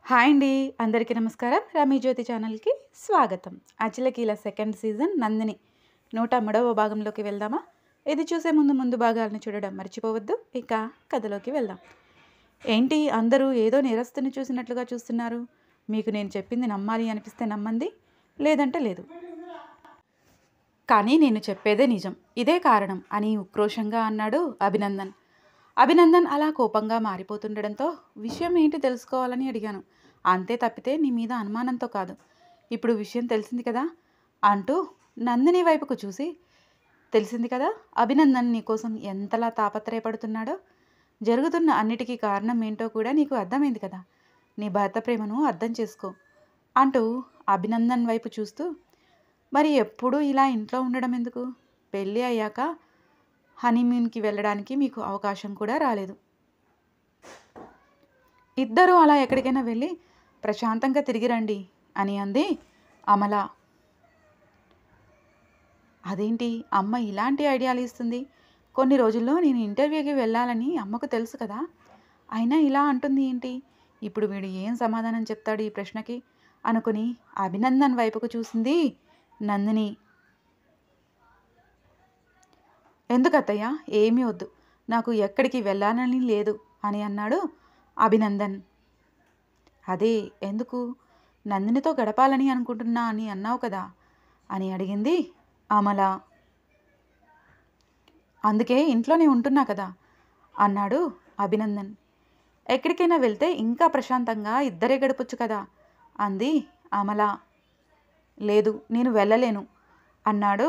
Hi అండి. అందరికీ నమస్కారం. రమీ జ్యోతి ఛానల్‌కి స్వాగతం. అఖిలకీల సెకండ్ సీజన్ నందిని 103వ భాగంలోకి వెళ్దామా? ఇది చూసే ముందు భాగాలను చూడడం మర్చిపోవద్దు. ఇక కథలోకి వెళ్దాం. ఏంటి అందరూ ఏదో నేరస్తుని చూసినట్లుగా చూస్తున్నారు? మీకు నేను చెప్పింది నమ్మాలి అనిపిస్తే నమ్మండి, లేదంటే లేదు. కానీ నేను చెప్పేదే నిజం. ఇదే కారణం అని ఉక్రోషంగా అన్నాడు అభినందన్. అభినందన్ అలా కోపంగా మారిపోతుండడంతో విషయం ఏంటి తెలుసుకోవాలని అడిగాను. అంతే తప్పితే నీ మీద అనుమానంతో కాదు. ఇప్పుడు విషయం తెలిసింది కదా అంటూ నందిని వైపుకు చూసి, తెలిసింది కదా అభినందన్ నీకోసం ఎంతలా తాపత్రయపడుతున్నాడో. జరుగుతున్న అన్నిటికీ కారణం ఏంటో కూడా నీకు అర్థమైంది కదా. నీ భర్త ప్రేమను అర్థం చేసుకో అంటూ అభినందన్ వైపు చూస్తూ, మరి ఎప్పుడూ ఇలా ఇంట్లో ఉండడం ఎందుకు? పెళ్ళి అయ్యాక హనీమూన్కి వెళ్ళడానికి మీకు అవకాశం కూడా రాలేదు. ఇద్దరూ అలా ఎక్కడికైనా వెళ్ళి ప్రశాంతంగా తిరిగి రండి అని అంది అమల. అదేంటి అమ్మ ఇలాంటి ఐడియాలు ఇస్తుంది? కొన్ని రోజుల్లో నేను ఇంటర్వ్యూకి వెళ్ళాలని అమ్మకు తెలుసు కదా, అయినా ఇలా అంటుంది ఏంటి? ఇప్పుడు వీడు ఏం సమాధానం చెప్తాడు ఈ ప్రశ్నకి అనుకుని అభినందన్ వైపుకు చూసింది నందిని. ఎందుకత్తయ్య? ఏమీ వద్దు, నాకు ఎక్కడికి వెళ్ళాలని లేదు అని అన్నాడు అభినందన్. అదే ఎందుకు? నందినితో గడపాలని అనుకుంటున్నా అని అన్నావు కదా అని అడిగింది అమల. అందుకే ఇంట్లోనే ఉంటున్నా కదా అన్నాడు అభినందన్. ఎక్కడికైనా వెళ్తే ఇంకా ప్రశాంతంగా ఇద్దరే గడపొచ్చు కదా అంది అమల. లేదు, నేను వెళ్ళలేను అన్నాడు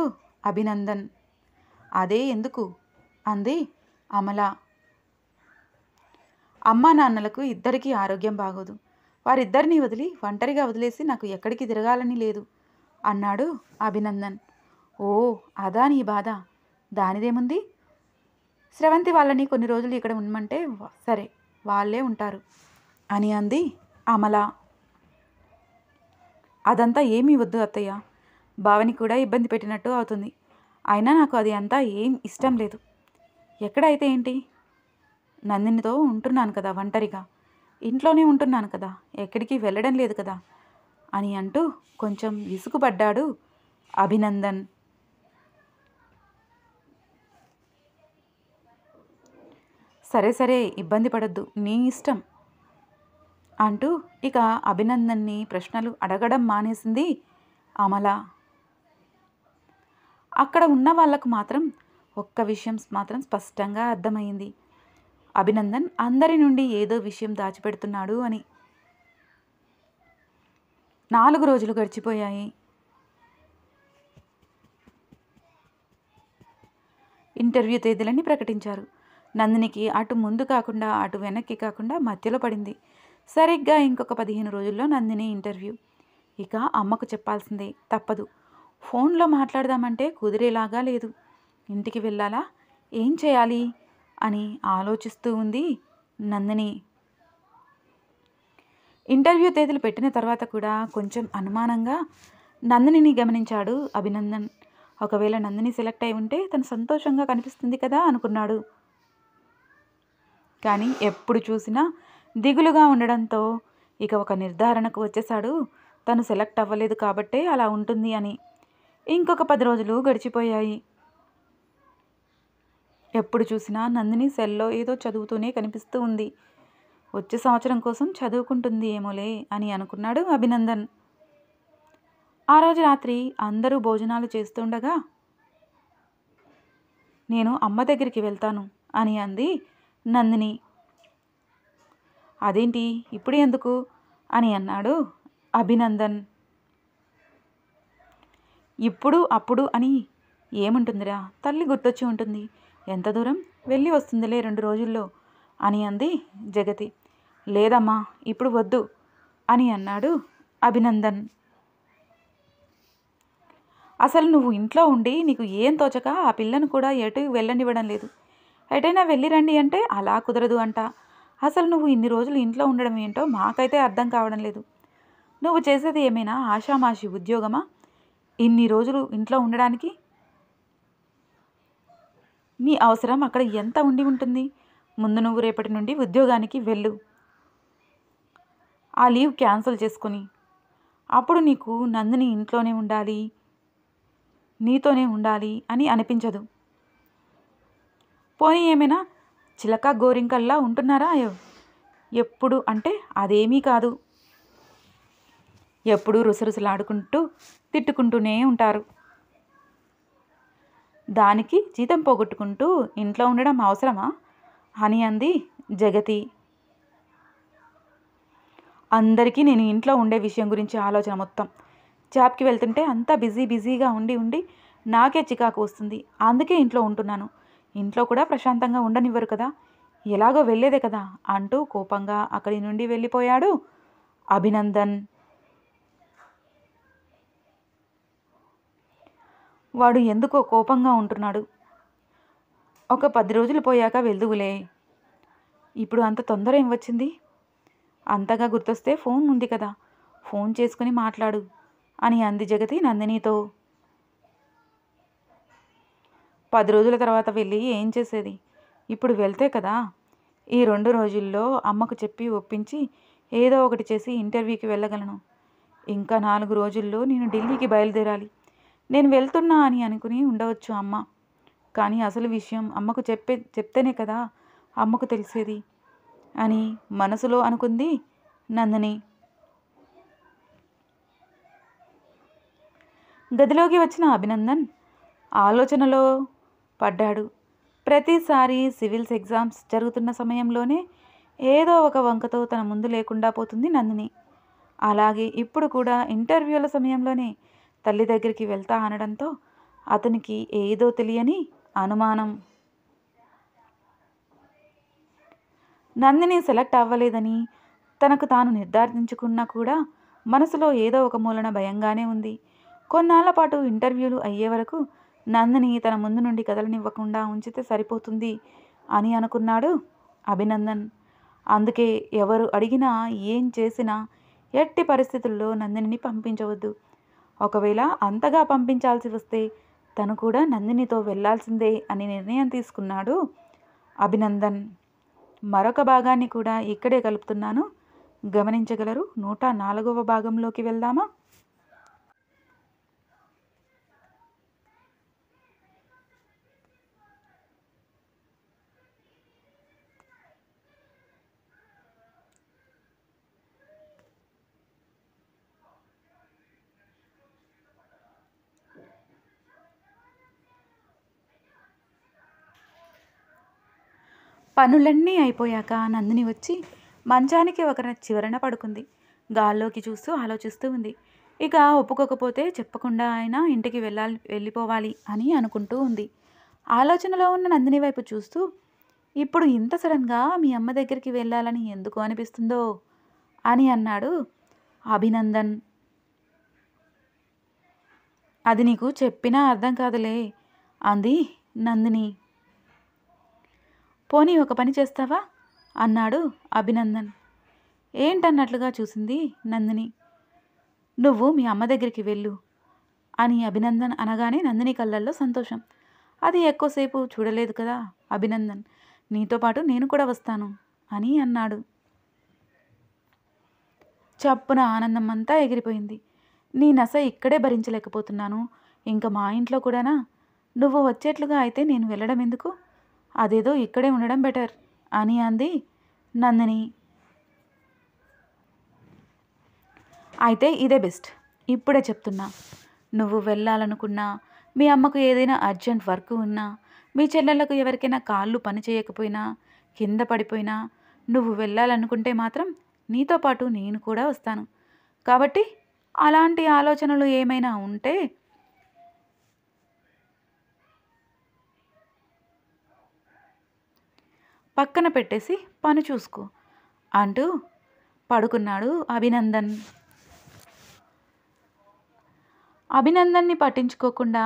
అభినందన్. అదే ఎందుకు అంది అమల. అమ్మా నాన్నలకు ఇద్దరికీ ఆరోగ్యం బాగోదు. వారిద్దరినీ వదిలి ఒంటరిగా వదిలేసి నాకు ఎక్కడికి తిరగాలని లేదు అన్నాడు అభినందన్. ఓ అదా నీ బాధ? దానిదేముంది? స్రవంతి వాళ్ళని కొన్ని రోజులు ఇక్కడ ఉండమంటే సరే, వాళ్ళే ఉంటారు అని అంది అమల. అదంతా ఏమీ వద్దు అత్తయ్య, భావని కూడా ఇబ్బంది పెట్టినట్టు అవుతుంది. అయినా నాకు అది అంతా ఏం ఇష్టం లేదు. ఎక్కడైతే ఏంటి, నందినితో ఉంటున్నాను కదా ఒంటరిగా, ఇంట్లోనే ఉంటున్నాను కదా, ఎక్కడికి వెళ్ళడం లేదు కదా అని అంటూ కొంచెం విసుగుపడ్డాడు అభినందన్. సరే సరే, ఇబ్బంది పడద్దు, నీ ఇష్టం అంటూ ఇక అభినందన్ని ప్రశ్నలు అడగడం మానేసింది అమల. అక్కడ ఉన్న వాళ్లకు మాత్రం ఒక్క విషయం మాత్రం స్పష్టంగా అర్థమైంది. అభినందన్ అందరి నుండి ఏదో విషయం దాచిపెడుతున్నాడు అని. 4 రోజులు గడిచిపోయాయి. ఇంటర్వ్యూ తేదీలని ప్రకటించారు. నందినికి అటు ముందు కాకుండా అటు వెనక్కి కాకుండా మధ్యలో పడింది. సరిగ్గా ఇంకొక 15 రోజుల్లో నందిని ఇంటర్వ్యూ. ఇక అమ్మకు చెప్పాల్సిందే, తప్పదు. ఫోన్లో మాట్లాడదామంటే కుదిరేలాగా లేదు. ఇంటికి వెళ్ళాలా, ఏం చేయాలి అని ఆలోచిస్తూ ఉంది నందిని. ఇంటర్వ్యూ తేదీలు పెట్టిన తర్వాత కూడా కొంచెం అనుమానంగా నందినిని గమనించాడు అభినందన్. ఒకవేళ నందిని సెలెక్ట్ అయి ఉంటే తను సంతోషంగా కనిపిస్తుంది కదా అనుకున్నాడు. కానీ ఎప్పుడు చూసినా దిగులుగా ఉండడంతో ఇక ఒక నిర్ధారణకు వచ్చేశాడు, తను సెలెక్ట్ అవ్వలేదు కాబట్టే అలా ఉంటుంది అని. ఇంకొక 10 రోజులు గడిచిపోయాయి. ఎప్పుడు చూసినా నందిని సెల్లో ఏదో చదువుతూనే కనిపిస్తూ ఉంది. వచ్చే సంవత్సరం కోసం చదువుకుంటుంది ఏమోలే అని అనుకున్నాడు అభినందన్. ఆ రోజు రాత్రి అందరూ భోజనాలు చేస్తుండగా, నేను అమ్మ దగ్గరికి వెళ్తాను అని అంది నందిని. అదేంటి ఇప్పుడు ఎందుకు అని అన్నాడు అభినందన్. ఇప్పుడు అప్పుడు అని ఏముంటుందిరా, తల్లి గుర్తొచ్చి ఉంటుంది. ఎంత దూరం వెళ్ళి వస్తుందిలే 2 రోజుల్లో అని అంది జగతి. లేదమ్మా ఇప్పుడు వద్దు అని అన్నాడు అభినందన్. అసలు నువ్వు ఇంట్లో ఉండి నీకు ఏం తోచక ఆ పిల్లను కూడా ఎటు వెళ్ళనివ్వడం లేదు. ఎటైనా వెళ్ళి రండి అంటే అలా కుదరదు అంట. అసలు నువ్వు ఇన్ని రోజులు ఇంట్లో ఉండడం ఏంటో మాకైతే అర్థం కావడం లేదు. నువ్వు చేసేది ఏమైనా ఆషామాషి ఉద్యోగమా ఇన్ని రోజులు ఇంట్లో ఉండడానికి? నీ అవసరం అక్కడ ఎంత ఉండి ఉంటుంది? ముందు నువ్వు రేపటి నుండి ఉద్యోగానికి వెళ్ళు. ఆ లీవ్ క్యాన్సిల్ చేసుకొని. అప్పుడు నీకు నందిని ఇంట్లోనే ఉండాలి, నీతోనే ఉండాలి అని అనిపించదు. పోనీ ఏమైనా చిలక గోరింకల్లా ఉంటున్నారా ఎప్పుడు అంటే అదేమీ కాదు. ఎప్పుడూ రుసరుసలాడుకుంటూ తిట్టుకుంటూనే ఉంటారు. దానికి జీతం పోగొట్టుకుంటూ ఇంట్లో ఉండడం అవసరమా అని అంది జగతి. అందరికీ నేను ఇంట్లో ఉండే విషయం గురించి ఆలోచన మొత్తం. జాబ్కి వెళ్తుంటే అంతా బిజీగా ఉండి ఉండి నాకే చికాకు వస్తుంది. అందుకే ఇంట్లో ఉంటున్నాను. ఇంట్లో కూడా ప్రశాంతంగా ఉండనివ్వరు కదా, ఎలాగో వెళ్ళేదే కదా అంటూ కోపంగా అక్కడి నుండి వెళ్ళిపోయాడు అభినందన్. వాడు ఎందుకో కోపంగా ఉంటున్నాడు. ఒక 10 రోజులు పోయాక వెళ్దువులే, ఇప్పుడు అంత తొందర ఏం వచ్చింది? అంతగా గుర్తొస్తే ఫోన్ ఉంది కదా, ఫోన్ చేసుకుని మాట్లాడు అని అంది జగతి నందినితో. 10 రోజుల తర్వాత వెళ్ళి ఏం చేసేది? ఇప్పుడు వెళ్తే కదా ఈ 2 రోజుల్లో అమ్మకు చెప్పి ఒప్పించి ఏదో ఒకటి చేసి ఇంటర్వ్యూకి వెళ్ళగలను. ఇంకా 4 రోజుల్లో నేను ఢిల్లీకి బయలుదేరాలి. నేను వెళ్తున్నా అని అనుకుని ఉండవచ్చు అమ్మ, కానీ అసలు విషయం అమ్మకు చెప్తేనే కదా అమ్మకు తెలిసేది అని మనసులో అనుకుంది నందిని. గదిలోకి వచ్చిన అభినందన్ ఆలోచనలో పడ్డాడు. ప్రతిసారి సివిల్స్ ఎగ్జామ్స్ జరుగుతున్న సమయంలోనే ఏదో ఒక వంకతో తన ముందు లేకుండా పోతుంది నందిని. అలాగే ఇప్పుడు కూడా ఇంటర్వ్యూల సమయంలోనే తల్లి దగ్గరికి వెళ్తా అనడంతో అతనికి ఏదో తెలియని అనుమానం. నందిని సెలెక్ట్ అవ్వలేదని తనకు తాను నిర్ధారించుకున్నా కూడా మనసులో ఏదో ఒక మూలన భయంగానే ఉంది. కొన్నాళ్ల పాటు ఇంటర్వ్యూలు అయ్యే వరకు నందిని తన ముందు నుండి కదలనివ్వకుండా ఉంచితే సరిపోతుంది అని అనుకున్నాడు అభినందన్. అందుకే ఎవరు అడిగినా ఏం చేసినా ఎట్టి పరిస్థితుల్లో నందినిని పంపించవద్దు. ఒకవేళ అంతగా పంపించాల్సి వస్తే తను కూడా నందినితో వెళ్లాల్సిందే అని నిర్ణయం తీసుకున్నాడు అభినందన్. మరొక భాగాన్ని కూడా ఇక్కడే కలుపుతున్నాను, గమనించగలరు. 104వ భాగంలోకి వెళ్దామా? పనులన్నీ అయిపోయాక నందిని వచ్చి మంచానికి ఒక చివరన పడుకుంది. గాల్లోకి చూస్తూ ఆలోచిస్తూ ఉంది. ఇక ఒప్పుకోకపోతే చెప్పకుండా అయినా ఇంటికి వెళ్ళిపోవాలి అని అనుకుంటూ ఉంది. ఆలోచనలో ఉన్న నందిని వైపు చూస్తూ, ఇప్పుడు ఇంత సడన్గా మీ అమ్మ దగ్గరికి వెళ్ళాలని ఎందుకు అనిపిస్తుందో అని అన్నాడు అభినందన్. అది నీకు చెప్పినా అర్థం కాదులే అంది నందిని. పోనీ ఒక పని చేస్తావా అన్నాడు అభినందన్. ఏంటన్నట్లుగా చూసింది నందిని. నువ్వు మీ అమ్మ దగ్గరికి వెళ్ళు అని అభినందన్ అనగానే నందిని కళ్ళల్లో సంతోషం. అది ఎక్కువసేపు చూడలేదు కదా అభినందన్. నీతో పాటు నేను కూడా వస్తాను అని అన్నాడు. చప్పున ఆనందం అంతా ఎగిరిపోయింది. నీ నస ఇక్కడే భరించలేకపోతున్నాను, ఇంకా మా ఇంట్లో కూడానా? నువ్వు వచ్చేట్లుగా అయితే నేను వెళ్ళడం ఎందుకు? అదేదో ఇక్కడే ఉండడం బెటర్ అని అంది నందిని. అయితే ఇదే బెస్ట్, ఇప్పుడే చెప్తున్నా. నువ్వు వెళ్ళాలనుకున్నా, మీ అమ్మకు ఏదైనా అర్జెంట్ వర్క్ ఉన్నా, మీ చెల్లెళ్ళకు ఎవరికైనా కాళ్ళు పని చేయకపోయినా, కింద పడిపోయినా, నువ్వు వెళ్ళాలనుకుంటే మాత్రం నీతో పాటు నేను కూడా వస్తాను. కాబట్టి అలాంటి ఆలోచనలు ఏమైనా ఉంటే పక్కన పెట్టేసి పని చూసుకో అంటూ పడుకున్నాడు అభినందన్. అభినందన్ని పట్టించుకోకుండా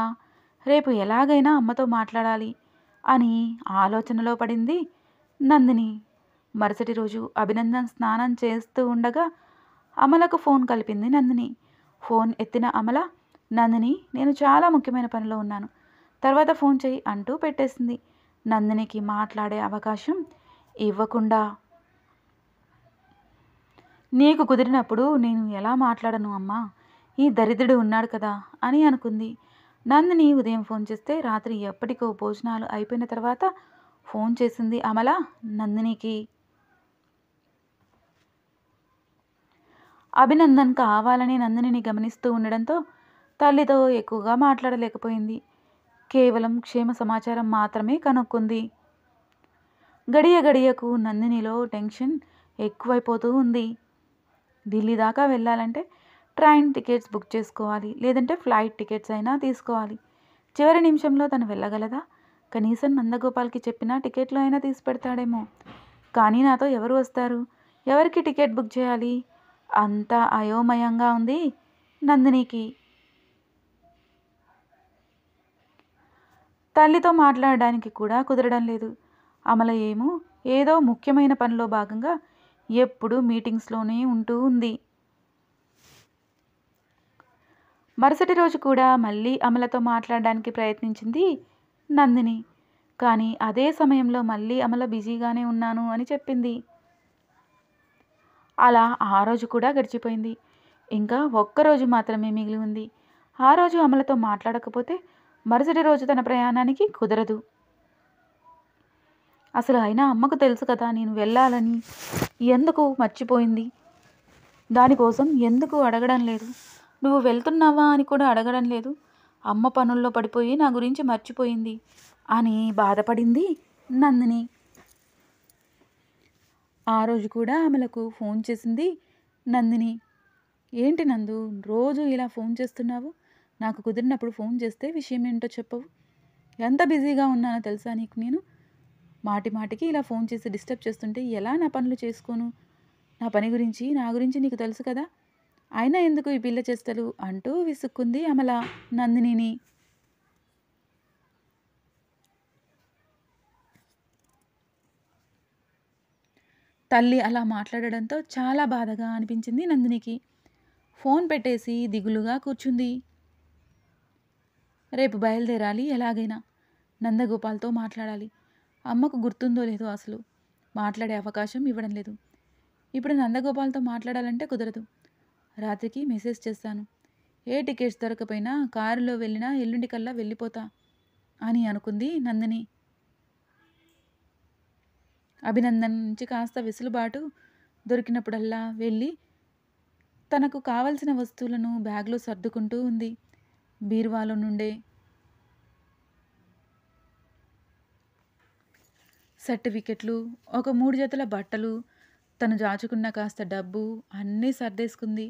రేపు ఎలాగైనా అమ్మతో మాట్లాడాలి అని ఆలోచనలో పడింది నందిని. మరుసటి రోజు అభినందన్ స్నానం చేస్తూ ఉండగా అమలకు ఫోన్ కలిపింది నందిని. ఫోన్ ఎత్తిన అమల, నందిని నేను చాలా ముఖ్యమైన పనిలో ఉన్నాను, తర్వాత ఫోన్ చేయి అంటూ పెట్టేసింది. నందినికి మాట్లాడే అవకాశం ఇవ్వకుండా. నీకు కుదిరినప్పుడు నేను ఎలా మాట్లాడను అమ్మా, ఈ దరిద్రుడు ఉన్నాడు కదా అని అనుకుంది. నందిని ఉదయం ఫోన్ చేస్తే రాత్రి ఎప్పటికో భోజనాలు అయిపోయిన తర్వాత ఫోన్ చేసింది అమల నందినికి. అభినందన్ కావాలని నందినిని గమనిస్తూ ఉండడంతో తల్లితో ఎక్కువగా మాట్లాడలేకపోయింది. కేవలం క్షేమ సమాచారం మాత్రమే కనుక్కుంది. గడియ గడియకు నందినిలో టెన్షన్ ఎక్కువైపోతూ ఉంది. ఢిల్లీ దాకా వెళ్ళాలంటే ట్రైన్ టికెట్స్ బుక్ చేసుకోవాలి, లేదంటే ఫ్లైట్ టికెట్స్ అయినా తీసుకోవాలి. చివరి నిమిషంలో తను వెళ్ళగలదా? కనీసం నందగోపాల్కి చెప్పిన టికెట్లు అయినా తీసి పెడతాడేమో. కానీ నాతో ఎవరు వస్తారు? ఎవరికి టికెట్ బుక్ చేయాలి? అంతా అయోమయంగా ఉంది నందినికి. తల్లితో మాట్లాడడానికి కూడా కుదరడం లేదు. అమల ఏదో ముఖ్యమైన పనిలో భాగంగా ఎప్పుడూ మీటింగ్స్లోనే ఉంటూ ఉంది. మరుసటి రోజు కూడా మళ్ళీ అమలతో మాట్లాడడానికి ప్రయత్నించింది నందిని. కానీ అదే సమయంలో మళ్ళీ అమల బిజీగానే ఉన్నాను అని చెప్పింది. అలా ఆ రోజు కూడా గడిచిపోయింది. ఇంకా ఒక్కరోజు మాత్రమే మిగిలి ఉంది. ఆ రోజు అమలతో మాట్లాడకపోతే మరుసటి రోజు తన ప్రయాణానికి కుదరదు. అసలు అయినా అమ్మకు తెలుసు కదా నేను వెళ్ళాలని. ఎందుకు మర్చిపోయింది? దానికోసం ఎందుకు అడగడం లేదు? నువ్వు వెళ్తున్నావా అని కూడా అడగడం లేదు. అమ్మ పనుల్లో పడిపోయి నా గురించి మర్చిపోయింది అని బాధపడింది నందిని. ఆ రోజు కూడా అమలకు ఫోన్ చేసింది నందిని. ఏంటి నందు, రోజు ఇలా ఫోన్ చేస్తున్నావు? నాకు కుదిరినప్పుడు ఫోన్ చేస్తే విషయం ఏంటో చెప్పవు. ఎంత బిజీగా ఉన్నానో తెలుసా నీకు నేను? మాటి మాటికి ఇలా ఫోన్ చేసి డిస్టర్బ్ చేస్తుంటే ఎలా నా పనులు చేసుకోను? నా పని గురించి నా గురించి నీకు తెలుసు కదా. అయినా ఎందుకు ఈ పిల్ల చేస్తలు అంటూ విసుక్కుంది అమల నందినిని. తల్లి అలా మాట్లాడడంతో చాలా బాధగా అనిపించింది నందినికి. ఫోన్ పెట్టేసి దిగులుగా కూర్చుంది. రేపు బయలుదేరాలి ఎలాగైనా. నందగోపాల్తో మాట్లాడాలి. అమ్మకు గుర్తుందో లేదో అసలు మాట్లాడే అవకాశం ఇవ్వడం లేదు. ఇప్పుడు నందగోపాల్తో మాట్లాడాలంటే కుదరదు. రాత్రికి మెసేజ్ చేస్తాను. ఏ టికెట్స్ దొరకపోయినా కారులో వెళ్ళినా ఎల్లుండికల్లా వెళ్ళిపోతా అని అనుకుంది నందిని. అభినందన్ నుంచి కాస్త వెసులుబాటు దొరికినప్పుడల్లా వెళ్ళి తనకు కావలసిన వస్తువులను బ్యాగ్లో సర్దుకుంటూ ఉంది. బీరువాలో నుండే సర్టిఫికెట్లు, ఒక 3 జతల బట్టలు, తను దాచుకున్న కాస్త డబ్బు అన్నీ సర్దేసుకుంది.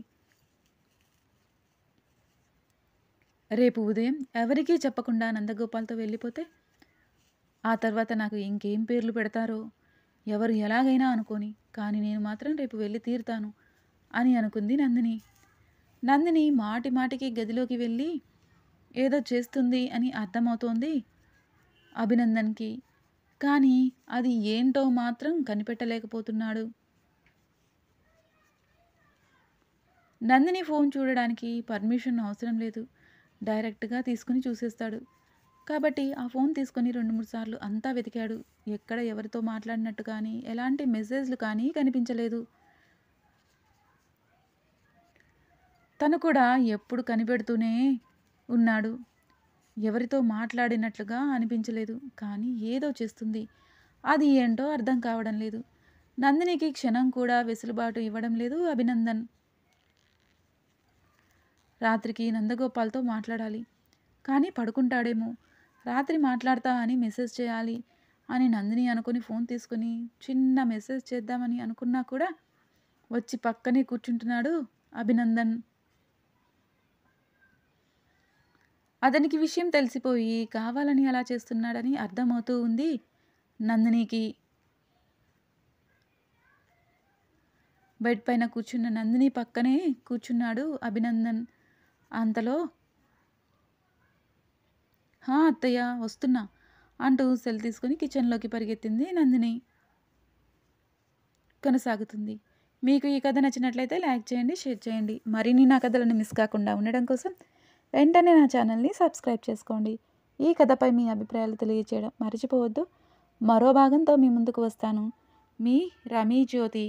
రేపు ఉదయం ఎవరికీ చెప్పకుండా నందగోపాల్తో వెళ్ళిపోతే ఆ తర్వాత నాకు ఇంకేం పేర్లు పెడతారో ఎవరు ఎలాగైనా అనుకోని, కానీ నేను మాత్రం రేపు వెళ్ళి తీరుతాను అని అనుకుంది నందిని. నందిని మాటి మాటికి గదిలోకి వెళ్ళి ఏదో చేస్తుంది అని అర్థమవుతోంది అభినందన్కి. కానీ అది ఏంటో మాత్రం కనిపెట్టలేకపోతున్నాడు. నందిని ఫోన్ చూడడానికి పర్మిషన్ అవసరం లేదు. డైరెక్ట్గా తీసుకుని చూసేస్తాడు. కాబట్టి ఆ ఫోన్ తీసుకొని 2-3 సార్లు అంతా వెతికాడు. ఎక్కడ ఎవరితో మాట్లాడినట్టు కానీ ఎలాంటి మెసేజ్లు కానీ కనిపించలేదు. తను కూడా ఎప్పుడు కనిపెడుతూనే ఉన్నాడు. ఎవరితో మాట్లాడినట్లుగా అనిపించలేదు. కానీ ఏదో చేస్తుంది. అది ఏంటో అర్థం కావడం లేదు. నందినికి క్షణం కూడా వెసులుబాటు ఇవ్వడం లేదు అభినందన్. రాత్రికి నందగోపాల్తో మాట్లాడాలి. కానీ పడుకుంటాడేమో. రాత్రి మాట్లాడతా అని మెసేజ్ చేయాలి అని నందిని అనుకుని ఫోన్ తీసుకుని చిన్న మెసేజ్ చేద్దామని అనుకున్నా కూడా వచ్చి పక్కనే కూర్చుంటున్నాడు అభినందన్. అతనికి విషయం తెలిసిపోయి కావాలని అలా చేస్తున్నాడని అర్థమవుతూ ఉంది నందినికి. బెడ్ పైన కూర్చున్న నందిని పక్కనే కూర్చున్నాడు అభినందన్. అంతలో అత్తయ్య వస్తున్నా అంటూ సెల్ తీసుకుని కిచెన్లోకి పరిగెత్తింది నందిని. కొనసాగుతుంది. మీకు ఈ కథ నచ్చినట్లయితే లైక్ చేయండి, షేర్ చేయండి. మరిన్ని నా కథలను మిస్ కాకుండా ఉండడం కోసం వెంటనే నా ఛానల్ని సబ్స్క్రైబ్ చేసుకోండి. ఈ కథపై మీ అభిప్రాయాలు తెలియజేయడం మర్చిపోవద్దు. మరో భాగంతో మీ ముందుకు వస్తాను. మీ రమీ జ్యోతి.